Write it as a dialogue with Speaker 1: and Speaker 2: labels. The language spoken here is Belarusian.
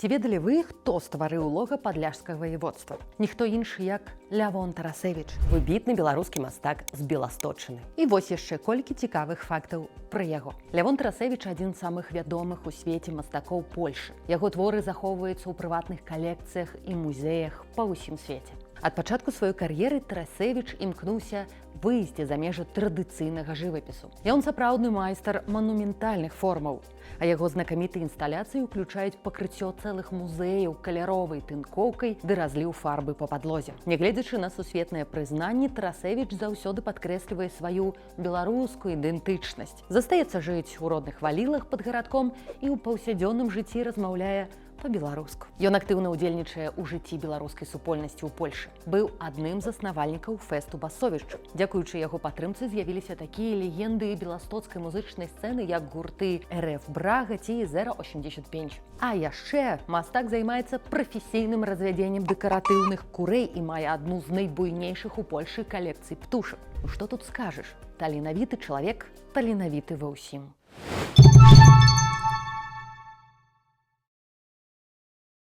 Speaker 1: Ці ведалі вы, хто стварыў лога падляшскага ваяводства? Ніхто іншы, як Лявон Тарасевіч, выбітны беларускі мастак з Беласточыны. І вось яшчэ колькі цікавых фактаў пра яго. Лявон Тарасевіч адзін з самых вядомых у свеце мастакоў Польшы. Яго творы захоўваюцца ў прыватных калекцыях і музеях па ўсім свеце. Ад пачатку сваёй кар'еры Тарасевіч імкнуўся выйсці за межы традыцыйнага жывапісу. Ён сапраўдны майстар манументальных формаў, а яго знакамітыя інсталяцыі ўключаюць пакрыццё цэлых музеяў каляровай тынкоўкай ды разліў фарбы па падлозе. Нягледзячы на сусветнае прызнанне, Тарасевіч заўсёды падкрэслівае сваю беларускую ідэнтычнасць. Застаецца жыць у родных валілах пад гарадком і ў паўсядзённым жыцці размаўляе па-беларуску. Ён актыўна ўдзельнічае ў жыцці беларускай супольнасці ў Польшы. Быў адным з заснавальнікаў фэсту Басовішчу. Дзякуючы яго падтрымцы з'явіліся такія легенды беластоцкай музычнай сцэны, як гурты РФ Брага ці 085. А яшчэ мастак займаецца прафесійным развядзеннем дэкаратыўных курэй і мае адну з найбуйнейшых у Польшы калекцый птушак. Ну што тут скажаш? Таленавіты чалавек, таленавіты ва ўсім.